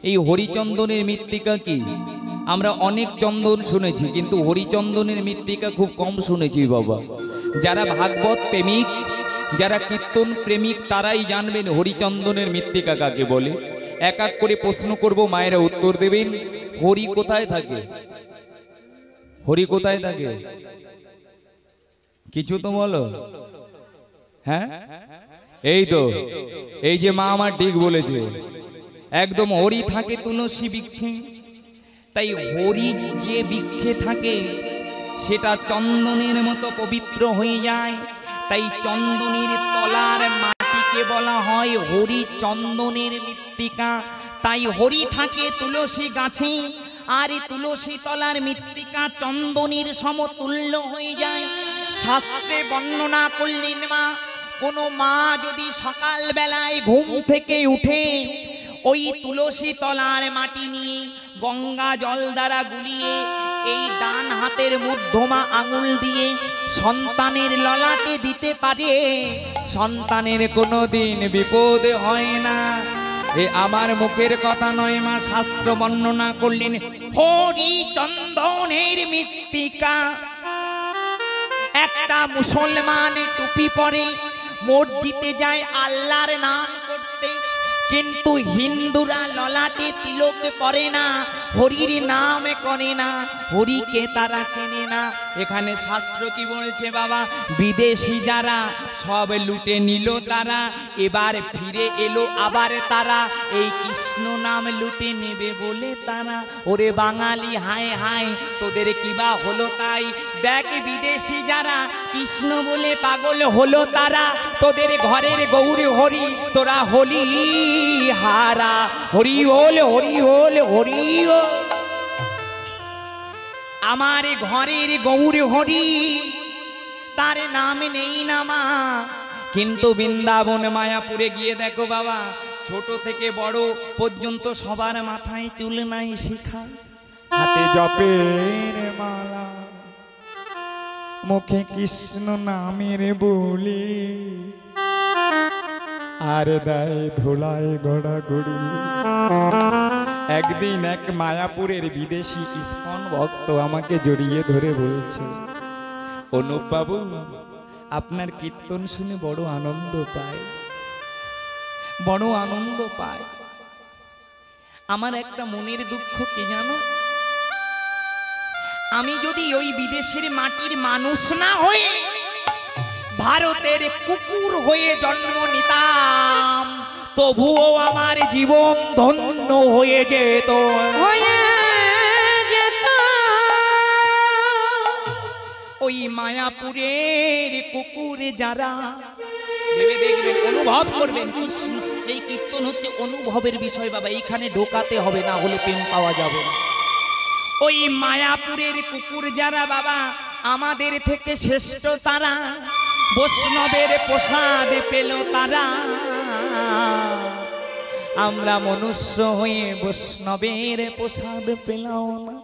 এই হরিচন্দনের মৃত্তিকা কি? আমরা অনেক চন্দন শুনেছি, কিন্তু হরিচন্দনের মৃত্তিকা খুব কম শুনেছি বাবা। যারা ভাগবত প্রেমিক, যারা কীর্তন প্রেমিক, তারাই জানবেন হরিচন্দনের মৃত্তিকা কাকে বলে। এক এক করে প্রশ্ন করব, মায়েরা উত্তর দেবেন। হরি কোথায় থাকে? হরি কোথায় থাকে? কিছু তো বলো। হ্যাঁ, এই তো, এই যে মা আমার ঠিক বলেছে, একদম হরি থাকে তুলসী বৃক্ষে। তাই হরি যে বৃক্ষে থাকে সেটা চন্দনের মতো পবিত্র হয়ে যায়। তাই চন্দনের তলার মাটিকে বলা হয় হরি চন্দনের মৃত্তিকা। তাই হরি থাকে তুলসী গাছে, আর এই তুলসী তলার মৃত্তিকা চন্দনের সমতুল্য হয়ে যায়। শাস্ত্রে বর্ণনা করলেন মা, কোনো মা যদি সকাল বেলায় ঘুম থেকে উঠে ওই তুলসী তলার মাটি নিয়ে গঙ্গা জল দ্বারা গুলিয়ে এই ডান হাতের মধ্যমা আঙুল দিয়ে সন্তানের ললাটে দিতে পারে, সন্তানের কোনোদিন বিপদ হয় না। এ আমার মুখের কথা নয়, মা শাস্ত্র বর্ণনা করলেন। হরি চন্দনের মৃত্তিকা। একটা মুসলমান টুপি পরে মসজিদে যায় আল্লাহর নাম করতে, কিন্তু হিন্দুরা ললাটে তিলক পরে না, হরির নাম করে না, হরিকে তারা চেনে না। এখানে শাস্ত্র কি বলছে বাবা? বিদেশি যারা সব লুটে নিল তারা, এবার ফিরে এলো আবার তারা এই কৃষ্ণ নাম লুটে নেবে বলে তারা। ওরে বাঙালি হায় হায়, তোদের কিবা হলো তাই। দেখ বিদেশি যারা কৃষ্ণ বলে পাগল হলো তারা, তোদের ঘরের গৌর হরি, তোরা হলি হারা। হরি হল হরি হল হরি হল। আমার ঘরের গৌর হরি, তার নাম নেই না মা। কিন্তু বৃন্দাবন মায়াপুরে গিয়ে দেখো বাবা, ছোট থেকে বড় পর্যন্ত সবার মাথায় চুল নাই শিখা, হাতে জপের মালা, মুখে কৃষ্ণ নামের বলি, আর দেয় ধুলায় গড়াগড়ি। একদিন এক মায়াপুরের বিদেশি ইস্কন ভক্ত আমাকে জড়িয়ে ধরে বলছে, অনুপ বাবু, আপনার কীর্তন শুনে বড় আনন্দ পায়, বড় আনন্দ পায়। আমার একটা মনের দুঃখ কি জানো? আমি যদি ওই বিদেশের মাটির মানুষ না হয়ে ভারতের কুকুর হয়ে জন্ম নিতাম, তবুও আমার জীবন ধন্য হয়ে যেত। ওই মায়াপুরের কুকুরে যারা, ভেবে দেখবেন, অনুভব করবেন। কৃষ্ণ, এই কীর্তন হচ্ছে অনুভবের বিষয় বাবা, এইখানে ঢোকাতে হবে, না হলে প্রেম পাওয়া যাবে না। ওই মায়াপুরের কুকুর যারা বাবা, আমাদের থেকে শ্রেষ্ঠ তারা, বৈষ্ণবের প্রসাদ পেল তারা। আমরা মনুষ্য হয়ে বৈষ্ণবের প্রসাদ পেলাম না।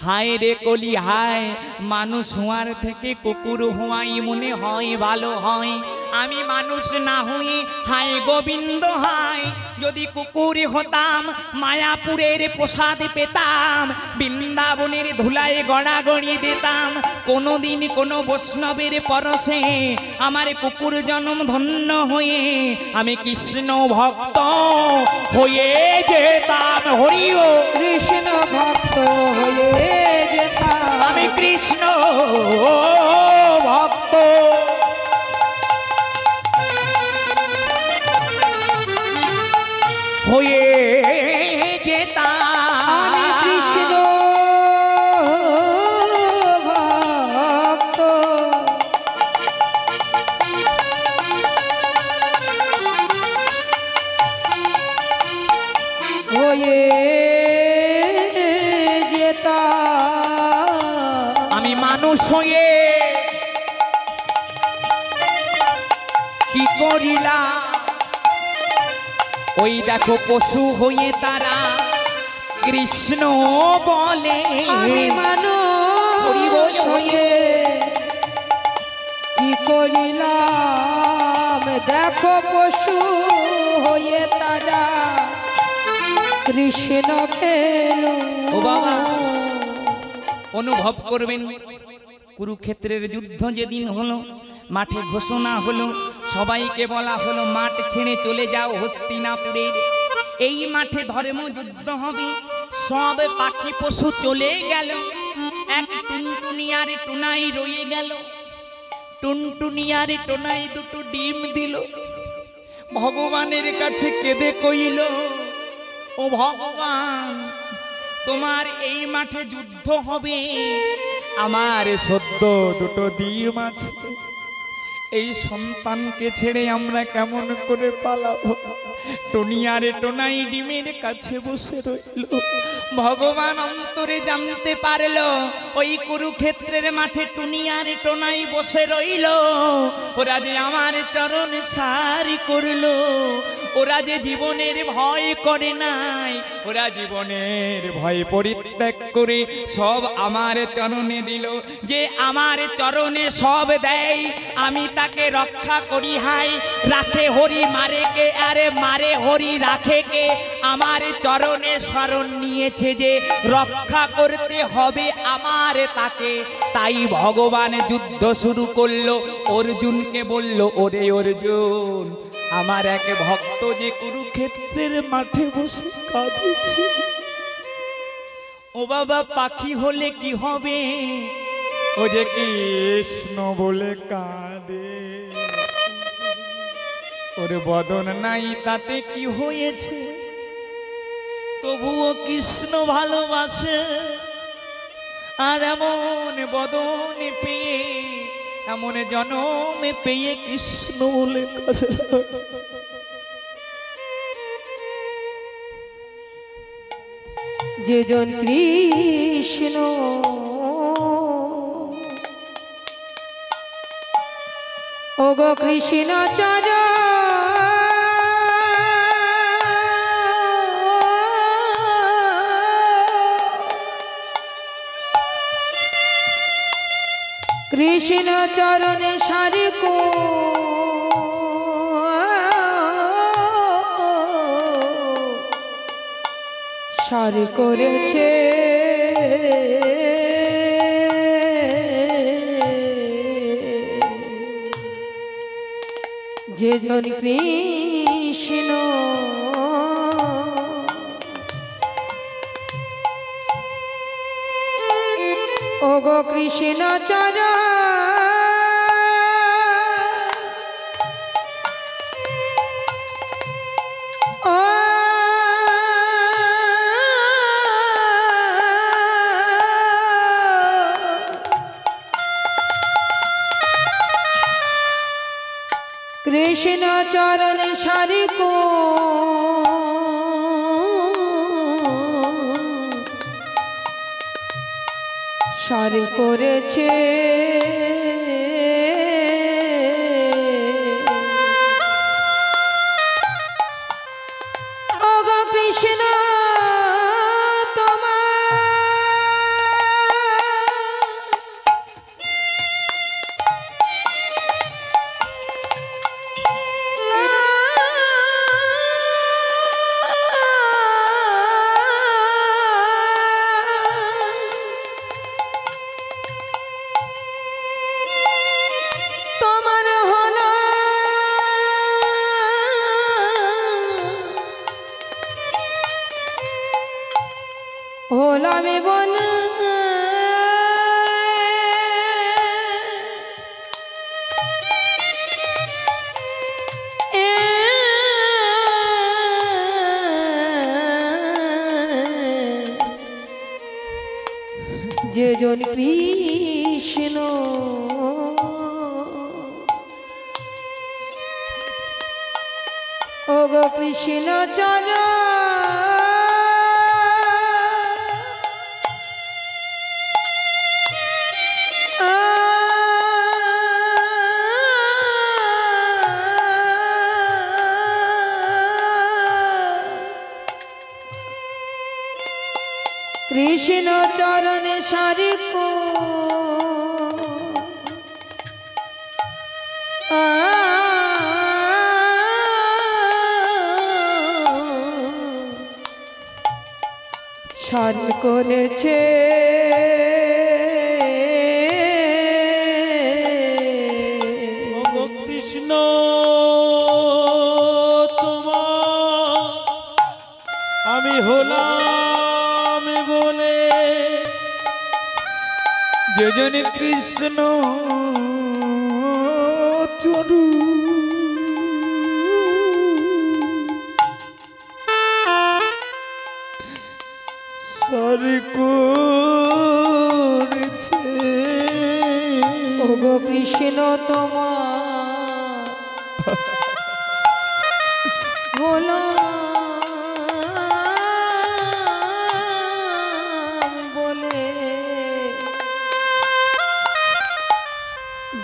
হায় রে কলি হায়, মানুষ হওয়ার থেকে কুকুর হওয়াই মনে হয় ভালো হয়। আমি মানুষ না হয়ে হায় গোবিন্দ হায়, যদি কুকুর হতাম মায়াপুরের প্রসাদ পেতাম, বৃন্দাবনের ধুলায় গড়াগড়ি দিতাম। কোনোদিন কোনো বৈষ্ণবের পরশে আমার কুকুর জন্ম ধন্য হয়ে আমি কৃষ্ণ ভক্ত হয়ে যেতাম। হরি ও কৃষ্ণ ভক্ত হয়ে যেতাম, আমি কৃষ্ণ ভক্ত হয়ে যেতাম, আমি কৃষ্ণ ভক্ত হয়ে যেতাম। আমি মানুষ হয়ে কি করিলাম? ওই দেখো পশু হয়ে তারা কৃষ্ণ বলে। আমি মানুষ হয়ে কি করিলাম? দেখো পশু হয়ে তারা কৃষ্ণ পেল। ও বাবা, অনুভব করবেন কুরুক্ষেত্রের যুদ্ধ যেদিন হলো, মাঠে ঘোষণা হলো, সবাইকে বলা হলো মাঠ ছেড়ে চলে যাও হস্তিনাপুরের। এই মাঠে ধর্মযুদ্ধ হবে। সব পাখি পশু চলে গেল, এক টুনটুনিয়ার টুনাই রয়ে গেল। টুনটুনিয়ার টোনাই দুটো ডিম দিল, ভগবানের কাছে কেঁদে কইল, ও ভগবান, তোমার এই মাঠে যুদ্ধ হবে, আমার সদ্য দুটো ডিম আছে, এই সন্তানকে ছেড়ে আমরা কেমন করে পালাবো? টুনিয়ারে টোনাই ডিমের কাছে বসে রইল। ভগবান অন্তরে জানতে পারলো ওই কুরুক্ষেত্রের মাঠে টুনিয়ারে টোনাই বসে রইল। ওরা যে আমার চরণ সারি করলো, ওরা যে জীবনের ভয় করে নাই, ওরা জীবনের ভয় পরিত্যাগ করে সব আমার চরণে দিল। যে আমার চরণে সব দেয়, আমি তাকে রক্ষা করি হাই। রাখে হরি মারে কে, আরে মারে হরি রাখে কে? আমার চরণে শরণ নিয়েছে যে, রক্ষা করতে হবে আমার তাকে। তাই ভগবান যুদ্ধ শুরু করলো। অর্জুনকে বলল, ওরে অর্জুন, আমার এক ভক্ত যে কুরুক্ষেত্রের মাঠে বসে কাঁদছে। ও বাবা, পাখি হলে কি হবে? ও যে কৃষ্ণ বলে কাঁদে। ওরে বদন নাই তাতে কি হয়েছে? তবুও কৃষ্ণ ভালোবাসে। আর এমন বদন পেয়ে, এমন জনমে পেয়ে কৃষ্ণ বলে কাঁদে। যে জন কৃষ্ণ ওগো কৃষ্ণ চর কৃষ্ণ চরণে সারি কো সারি করেছে। যে জন কৃষ্ণ ওগো কৃষ্ণ চর কৃষ্ণ চরণ সারি কো সারি করেছে। ওগো কৃষ্ণ হলামে বল যে জন কৃষ্ণ ওগো কৃষ্ণ চর কৃষ্ণ চরণে সারি কো সার করেছে ওগো কৃষ্ণ তোমার আমি হলাম বলে যেজন কৃষ্ণ চরু সারি করেছে ওগো কৃষ্ণ তোমার হলাম বলে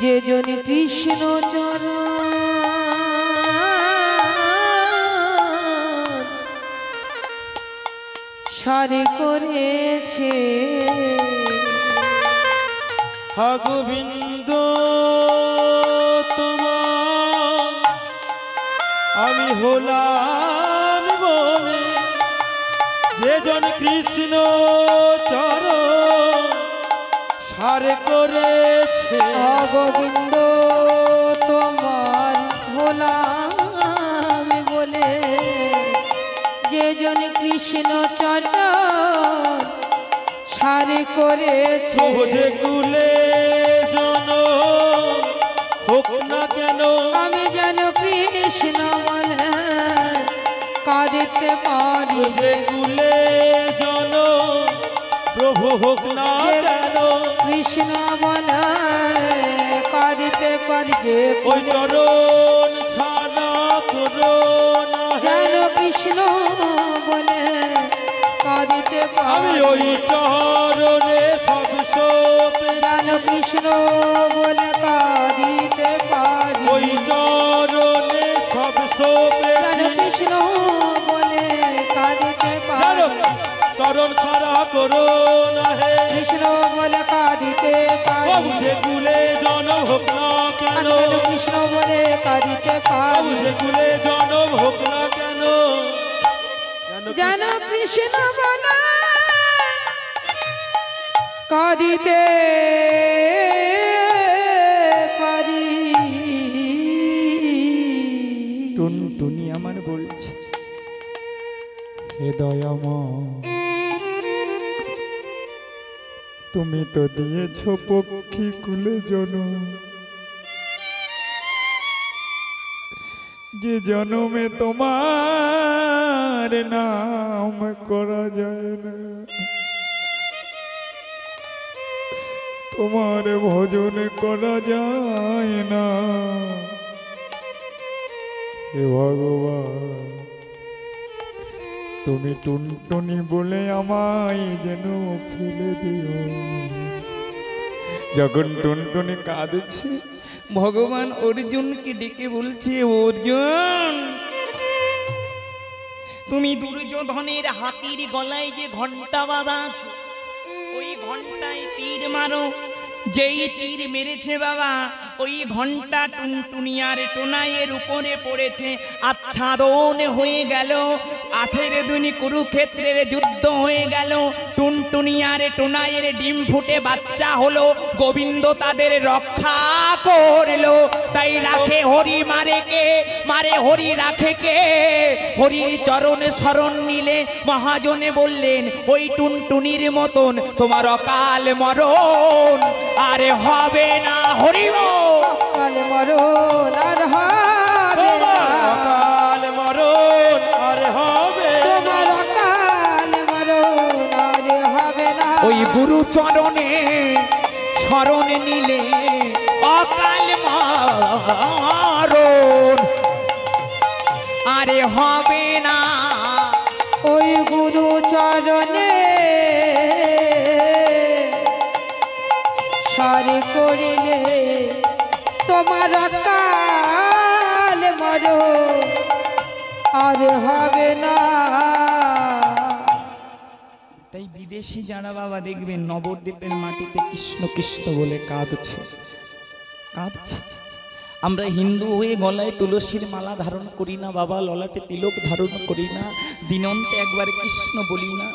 যে জন কৃষ্ণ চরণ সারে করেছে হা গোবিন্দ তোমার আমি হলাম বলে যেজন কৃষ্ণ চরণ সারে করেছে গোবিন্দ তোমার হলাম বলে যে জন কৃষ্ণ চরণ সারে করেছে যে কুলে জন হোক না কেন আমি যেন কৃষ্ণ বলে কাঁদিতে পারি যে কুলে জন প্রভু হোক না কেন কৃষ্ণ বলে কাঁদিতে পারি যে ওই চরণ ছাড়া করো না যেন কৃষ্ণ বলে কাঁদিতে আমি পারি ওই চরণে সব সোপে যেন কৃষ্ণ বলে কাঁদিতে পারি ওই চরণে সব সোপে যেন কৃষ্ণ বলে কাঁদিতে জানো পারি চরণ ছাড়া করো না হে কৃষ্ণ বলে কাঁদিতে বাবু পারি যে কুলে জনম হোক না কেন যেন কৃষ্ণ বলে কাঁদিতে বাবু পারি যে কুলে জনম হোক না কেন যেন কৃষ্ণ বলে কাঁদিতে পারি টুনটুনি আমার বলছে হে দয়াময় তুমি তো দিয়েছ পক্ষী কুলে জনম যে জনমে তোমার নাম করা যায় না তোমার ভজন করা যায় না হে ভগবান তুমি টুনটুনি বলে আমায় যেন ফেলে দিও যখন টুনটুনি কাঁদছে ভগবান অর্জুনকে ডেকে বলছে অর্জুন তুমি দুর্যোধনের হাতির গলায় যে ঘন্টা বাঁধা আছে ওই ঘন্টায় তীর মারো যেই তীর মেরেছে বাবা ওই ঘন্টা টুনটুনিয়ার টোনাইয়ের উপরে পড়েছে আচ্ছাদন হয়ে গেল 18 দিন কুরুক্ষেত্রের যুদ্ধ হয়ে গেল টুনটুনিয়ার টোনাইয়ের ডিম ফুটে বাচ্চা হলো গোবিন্দ তাদের রক্ষা করলো তাই রাখে হরি মারে কে মারে হরি রাখে কে হরির চরণ শরণ নিলে মহাজনে বললেন ওই টুনটুনির মতন তোমার অকাল মরণ আরে হবে না হরিব কাল মরণ আর হবে না অকাল মরণ আর হবে তোমার অকাল মরণ আর হবে না ওই গুরু চরণে শরণ নিলে অকাল মরণ আরে হবে না ওই গুরু চরণে সারি করিলে তোমার অকাল মরণ আর হবে না তাই বিদেশি যারা বাবা দেখবেন নবদ্বীপের মাটিতে কৃষ্ণ কৃষ্ণ বলে কাঁদছে কাঁদছে আমরা হিন্দু হয়ে গলায় তুলসীর মালা ধারণ করি না বাবা, ললাটে তিলক ধারণ করি না, দিনন্তে একবার কৃষ্ণ বলি না,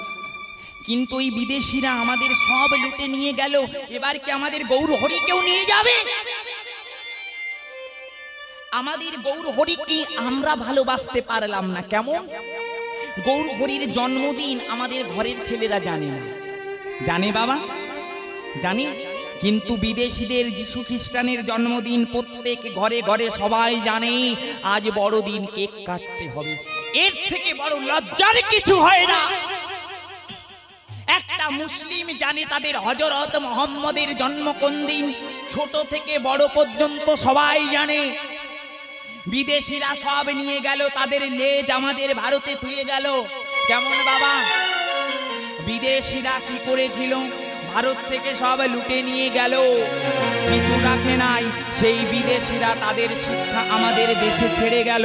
কিন্তু এই বিদেশিরা আমাদের সব লুটে নিয়ে গেল, এবার কি আমাদের গৌর হরিকেও নিয়ে যাবে? আমাদের গৌর হরিকে আমরা ভালোবাসতে পারলাম না, কেমন? গৌর হরির জন্মদিন আমাদের ঘরের ছেলেরা জানে না। জানে বাবা? জানে। কিন্তু বিদেশিদের যিশু খ্রিস্টানের জন্মদিন প্রত্যেক ঘরে ঘরে সবাই জানে, আজ বড়দিন, কেক কাটতে হবে। এর থেকে বড় লজ্জার কিছু হয় না। একটা মুসলিম জানে তাদের হযরত মুহাম্মদের জন্ম কোন দিন, ছোট থেকে বড় পর্যন্ত সবাই জানে। বিদেশিরা সব নিয়ে গেল, তাদের লেজ আমাদের ভারতে থুয়ে গেল। কেমন বাবা? বিদেশিরা কি করেছিল? ভারত থেকে সব লুটে নিয়ে গেল, কিছু রাখে নাই। সেই বিদেশিরা তাদের শিক্ষা আমাদের দেশে ছেড়ে গেল।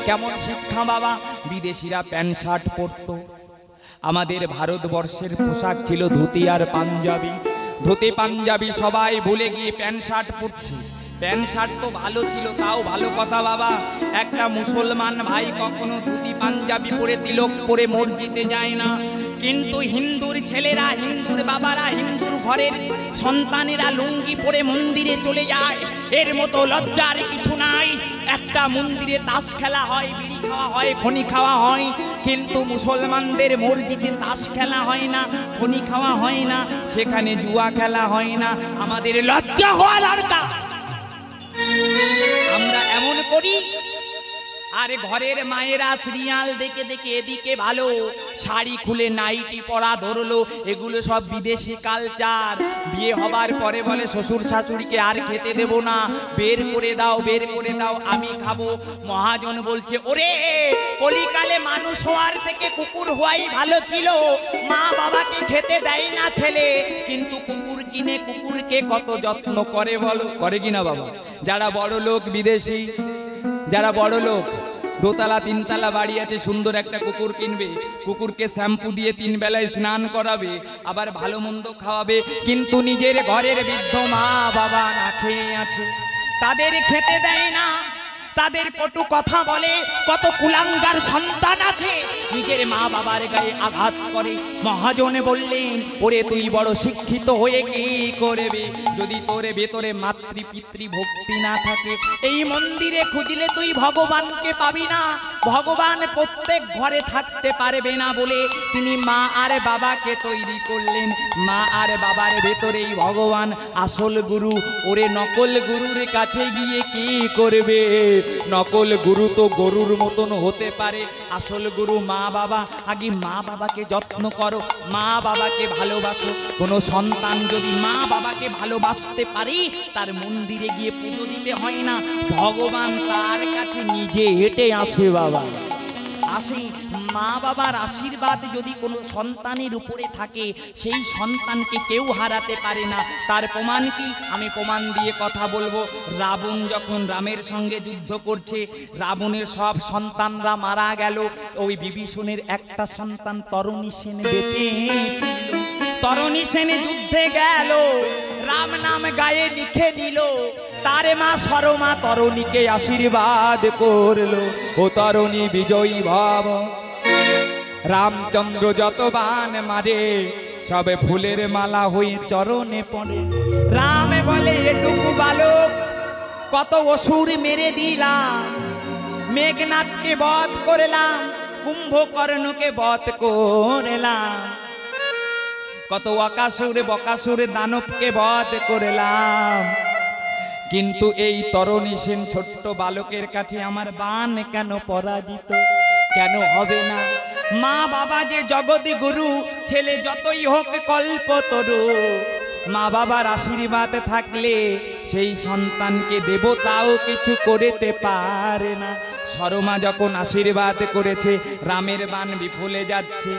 কেমন শিক্ষা বাবা? বিদেশিরা প্যান্ট শার্ট পরতো, আমাদের ভারতবর্ষের পোশাক ছিল ধুতি আর পাঞ্জাবি। ধুতি পাঞ্জাবি সবাই ভুলে গিয়ে প্যান্ট শার্ট পরছে। প্যান্ট শার্ট তো ভালো ছিল, তাও ভালো কথা বাবা। একটা মুসলমান ভাই কখনো ধুতি পাঞ্জাবি পরে তিলক পরে মসজিদে যায় না, কিন্তু হিন্দুর ছেলেরা, হিন্দুর বাবারা, হিন্দুর ঘরের সন্তানেরা লুঙ্গি পরে মন্দিরে চলে যায়। এর মতো লজ্জার কিছু নাই। একটা মন্দিরে তাস খেলা হয়, বিড়ি খাওয়া হয়, খনি খাওয়া হয়, কিন্তু মুসলমানদের মসজিদে তাস খেলা হয় না, খনি খাওয়া হয় না, সেখানে জুয়া খেলা হয় না। আমাদের লজ্জা হওয়া দরকার। আমরা এমন করি, আরে ঘরের মায়েরা সিরিয়াল দেখে দেখে এদিকে ভালো, শাড়ি খুলে নাইটি পরা ধরলো, এগুলো সব বিদেশি কালচার। বিয়ে হবার পরে বলে শ্বশুর শাশুড়িকে আর খেতে দেব না, বের করে দাও, বের করে দাও, আমি খাবো। মহাজন বলছে, ওরে কলিকালে মানুষ হওয়ার থেকে কুকুর হওয়াই ভালো ছিল। মা বাবাকে খেতে দেয় না ছেলে, কিন্তু কুকুর কিনে কুকুরকে কত যত্ন করে বলো, করে কিনা বাবা? যারা বড় লোক বিদেশি, যারা বড় লোক, দোতলা তিনতলা বাড়ি আছে, সুন্দর একটা কুকুর কিনবে, কুকুরকে শ্যাম্পু দিয়ে 3 বেলায় স্নান করাবে, আবার ভালো মন্দ খাওয়াবে, কিন্তু নিজের ঘরের বৃদ্ধ মা বাবা না খেয়ে আছে, তাদের খেতে দেয় না, তাদের কটু কথা বলে। কত কুলাঙ্গার সন্তান আছে নিজের মা বাবার গায়ে আঘাত করে। মহাজনে বললেন, ওরে তুই বড় শিক্ষিত হয়ে কি করবে যদি তোর ভেতরে মাতৃ পিতৃ ভক্তি না থাকে? এই মন্দিরে খুঁজলে তুই ভগবানকে পাবি না। ভগবান প্রত্যেক ঘরে থাকতে পারবে না বলে তিনি মা আর বাবাকে তৈরি করলেন। মা আর বাবার ভেতরেই ভগবান আসল গুরু। ওরে নকল গুরুর কাছে গিয়ে কি করবে? নকল গুরু তো গরুর মতন হতে পারে, আসল গুরু মা বাবা। আগে মা বাবাকে যত্ন করো, মা বাবাকে ভালোবাসো। কোনো সন্তান যদি মা বাবাকে ভালোবাসতে পারে, তার মন্দিরে গিয়ে পুজো দিতে হয় না, ভগবান তার কাছে নিজে হেঁটে আসে বাবা, আসে। মা বাবার আশীর্বাদ যদি কোনো সন্তানের উপরে থাকে, সেই সন্তানকে কেউ হারাতে পারে না। তার প্রমাণ কি? আমি প্রমাণ দিয়ে কথা বলবো। রাবণ যখন রামের সঙ্গে যুদ্ধ করছে, রাবণের সব সন্তানরা মারা গেল, ওই বিভীষণের একটা সন্তান তরণী সেনে বেঁচে ছিল। তরণী সেনে যুদ্ধে গেল, রাম নাম গায়ে লিখে নিল, তারে মা সরমা তরণীকে আশীর্বাদ করলো, ও তরণী বিজয়ী ভাব। রামচন্দ্র যত বান মারে, সবে ফুলের মালা হয়ে চরণে পড়ে। রাম বলে, এটুকু বালক কত অসুর মেরে দিলাম, মেঘনাথকে বধ করলাম, কুম্ভকর্ণকে বধ করলাম, কত অকাসুর বকাসুর দানবকে বধ করলাম, কিন্তু এই তরণী সেন ছোট্ট বালকের কাছে আমার বান কেন পরাজিত? কেন হবে না? মা বাবা যে জগৎ গুরু, ছেলে যতই হোক কল্পতরু, মা বাবার আশীর্বাদ থাকলে সেই সন্তানকে দেবতাও কিছু করতে পারে না। সরমা যখন আশীর্বাদ করেছে, রামের বাণ বিফলে যাচ্ছে,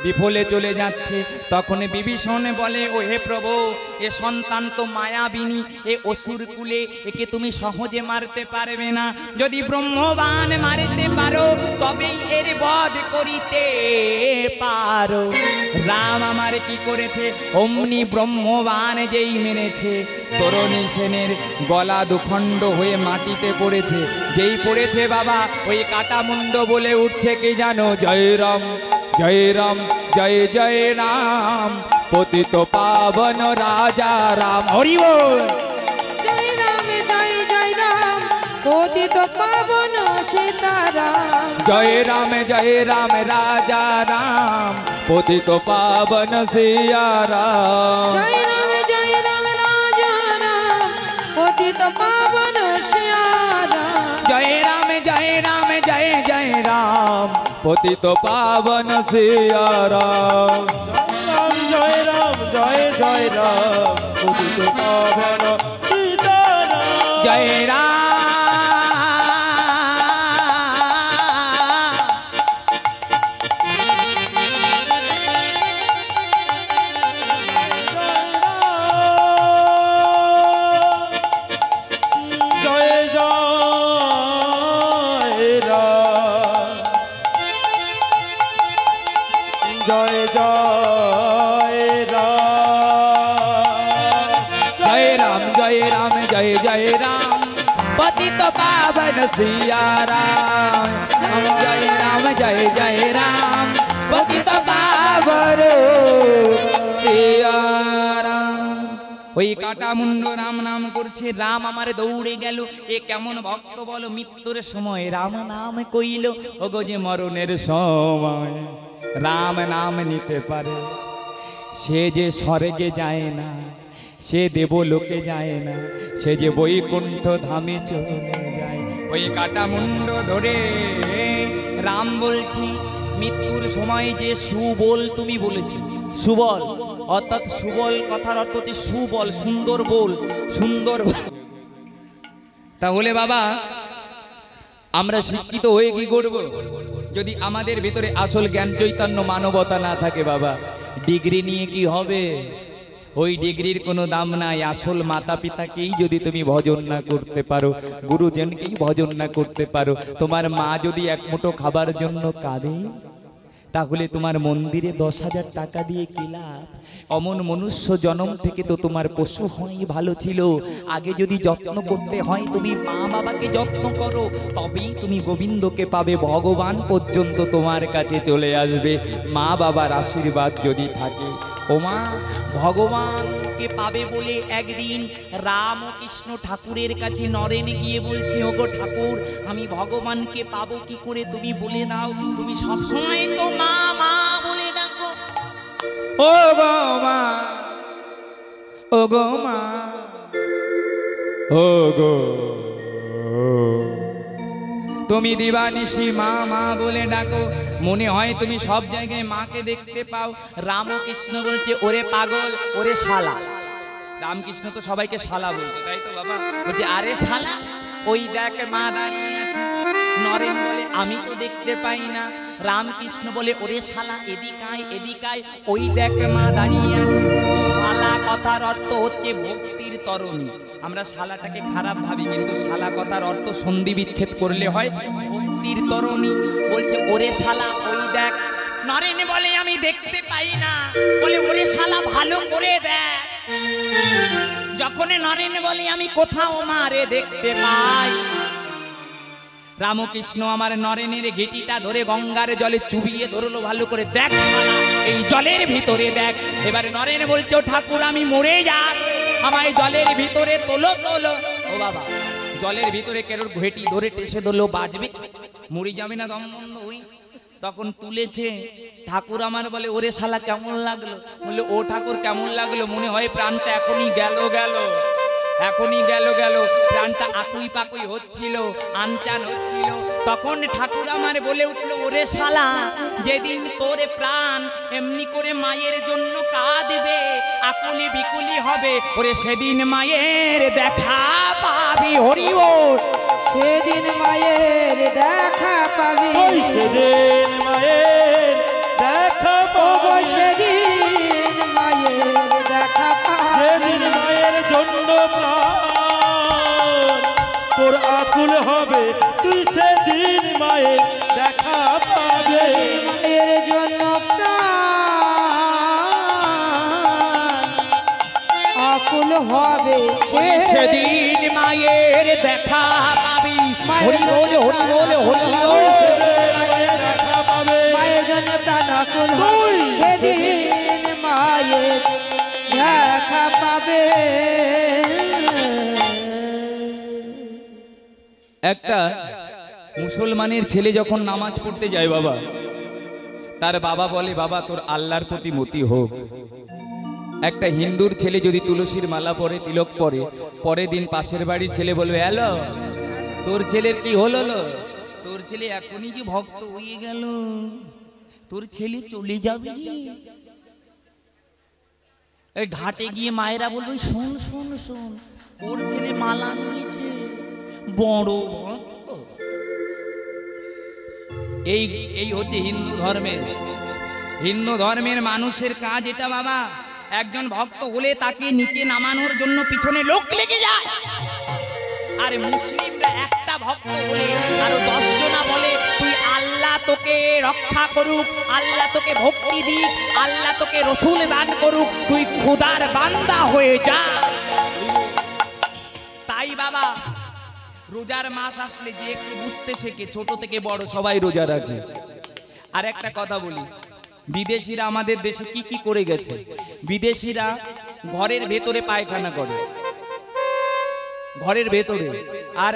বিফলে চলে যাচ্ছে, তখন বিভীষণ বলে, ও হে প্রভু, এ সন্তান তো মায়াবিনী, এ অসুর কুলে, একে তুমি সহজে মারতে পারবে না। যদি ব্রহ্মবাণ মারতে পারো, তবেই এর বধ করিতে পারো। রাম আমার কি করেছে? অমনি ব্রহ্মবাণ যেই মেরেছে, তরণী সেনের গলা দুখণ্ড হয়ে মাটিতে পড়েছে। যেই পড়েছে বাবা, ওই কাটা মুন্ড বলে উঠছে কি জানো? জয় রাম, জয় রাম, জয় জয় রাম পতিত পাবন রাজা রাম হরি বল। জয় রাম পতিত পাবন সীতারাম। জয় রাম রাজা রাম পতিত পাবন সিয়া রাম। জয় রাম রাজা রাম পতিত পাবন সিয়ারাম। জয় রাম জয় রাম পতিত পাবন সিয়া রাম। জয় রাম জয় রাম পতিত পাবন সীতারাম। জয় রাম जय राम पतित पावन सिया राम। जय राम पतित पावन सिया राम। ওই কাটা মুন্ড রাম নাম করছে, রাম আমারে দৌড়ে গেল। এ কেমন ভক্ত বলো, মৃত্যুর সময় রাম নাম কইল। ওগো যে মরণের সময় রাম নাম নিতে পারে, সে যে স্বর্গে যায় না, সে দেবলোকে যায় না, সে যে বৈকুণ্ঠ ধামে চলে যায়। ওই কাটা মুন্ড ধরে রাম বলছি, মৃত্যুর সময় যে সুবল তুমি বলেছি, সুবল অর্থাৎ সুবল কথার অর্থ হচ্ছে সুবল, সুন্দর বল, সুন্দর। তাহলে বাবা আমরা শিক্ষিত হয়ে কি করব যদি আমাদের ভিতরে আসল জ্ঞান চৈতন্য মানবতা না থাকে? বাবা ডিগ্রি নিয়ে কি হবে? ওই ডিগ্রির কোনো দাম নাই। আসল মাতা পিতাকেই যদি তুমি ভজন না করতে পারো, গুরুজনকেই ভজন না করতে পারো, তোমার মা যদি এক মুঠো খাবার জন্য কাঁদে, তাহলে তোমার মন্দিরে 10,000 টাকা দিয়ে কি লাভ? অমন মনুষ্য জন্ম থেকে তো তোমার পশু হওয়াই ভালো ছিল। আগে যদি যত্ন করতে হয় তুমি মা বাবাকে যত্ন করো, তবেই তুমি গোবিন্দকে পাবে। ভগবান পর্যন্ত তোমার কাছে চলে আসবে মা বাবার আশীর্বাদ যদি থাকে। ও মা, ভগবানকে পাবে বলে একদিন রামকৃষ্ণ ঠাকুরের কাছে নরেন গিয়ে বলছে, ওগো ঠাকুর আমি ভগবানকে পাবো কি করে তুমি বলে দাও। তুমি সবসময় তো মা মা বলে ডাকো। ও গো মা, ও গো মা, ও গো, তুমি দিবানিশি মা মা বলে ডাকো, মনে হয় তুমি সব জায়গায় মাকে দেখতে পাও। রামকৃষ্ণ বলছে, ওরে পাগল, ওরে শালা। রামকৃষ্ণ তো সবাইকে শালা বলতো, তাই তো বাবা? বলছে আরে শালা, ওই দেখ মা দাঁড়িয়ে আছে। নরেন বলে আমি তো দেখতে পাই না। রামকৃষ্ণ বলে ওরে শালা এদিকায় এদিকায়, ওই দেখ মা দাঁড়িয়ে আছে। শালা কথার অর্থ হচ্ছে ভক্তির তরণী। আমরা শালাটাকে খারাপ ভাবি, কিন্তু শালা কথার অর্থ সন্ধি বিচ্ছেদ করলে হয় ভক্তির তরণী। বলছে ওরে শালা ওই দেখ। নরেন বলে আমি দেখতে পাই না। বলে ওরে শালা ভালো করে দেখ। যখন নরেন বলে আমি কোথাও মারে দেখতে পাই, রামকৃষ্ণ আমার নরেনের ঘেটিটা ধরে গঙ্গার জলে চুবিয়ে ধরলো, ভালো করে দেখ শালা এই জলের ভিতরে দেখ। এবারে নরেন বলছে ও ঠাকুর আমি মরে যাব, আমায় জলের ভিতরে তোলো তোলো। ও বাবা, জলের ভিতরে কেরোর ঘেটি ধরে টেসে ধরলো, বাজবে, মরে যাবে না দম বন্ধ হই। তখন তুলেছে। ঠাকুর আমার বলে ওরে শালা কেমন লাগলো? বলে ও ঠাকুর কেমন লাগলো? মনে হয় প্রাণটা এখনই গেল গেল, এখনই গেল গেল। প্রাণটা আকুই পাকুই হচ্ছিল, আনচান হচ্ছিল। তখন ঠাকুর আমার বলে উঠলো, ওরে শালা যেদিন তোরে প্রাণ এমনি করে মায়ের জন্য কাঁদবে, আকুলি বিকুলি হবে, ওরে সেদিন মায়ের দেখা পাবি। হরি বল। সেদিন মায়ের দেখা পাবি, ওই সেদিন মায়ের দেখা ওগো পাবি। সেদিন মায়ের দেখা পাবি। যেদিন মায়ের জন্য প্রাণ তোর আকুল হবে, তুই সেদিন মায়ের দেখা পাবে। মায়ের জন্য প্রাণ আকুল হবে, সেদিন মায়ের দেখা পাবি। হরি বল, হরি বল, হরি বল। মায়ের দেখা পাবে। মায়ের জন্য মন প্রাণকুল হবে সেদিন মায়ের দেখা পাবে। একটা মুসলমানের ছেলে যখন নামাজ পড়তে যায় বাবা, তার বাবা বলে বাবা তোর আল্লাহর প্রতি মতি হোক। একটা হিন্দুর ছেলে যদি তুলসীর মালা পরে, তিলক পরে, পরের দিন পাশের বাড়ির ছেলে বলবে হ্যালো তোর ছেলের কি হলো? তোর ছেলে এখনই যে ভক্ত হয়ে গেল, তোর ছেলে চলে যাবে রে। এই ঘাটে গিয়ে মায়েরা বলবে শোন শোন শোন, ওর ছেলে মালা নিয়েছে, বড় ভক্ত। এই হচ্ছে হিন্দু ধর্মের মানুষের কাজ এটা বাবা। একজন ভক্ত হলে তাকে নিচে নামানোর জন্য পিছনে লোক লেগে যায়। আর মুসলিমরা একটা ভক্ত হলে আরো 10 জনা বলে তুই আল্লাহ তোকে রক্ষা করুক, আল্লাহ তোকে ভক্তি দিক, আল্লাহ তোকে রসুল দান করুক, তুই খোদার বান্দা হয়ে যা। তাই বাবা রোজার মাস আসলে যে একটু বুঝতে শেখে, ছোট থেকে বড় সবাই রোজা রাখে। আর একটা কথা বলি, বিদেশিরা আমাদের দেশে কি কি করে গেছে। বিদেশিরা ঘরের ভেতরে পায়খানা করে, ঘরের ভেতরে। আর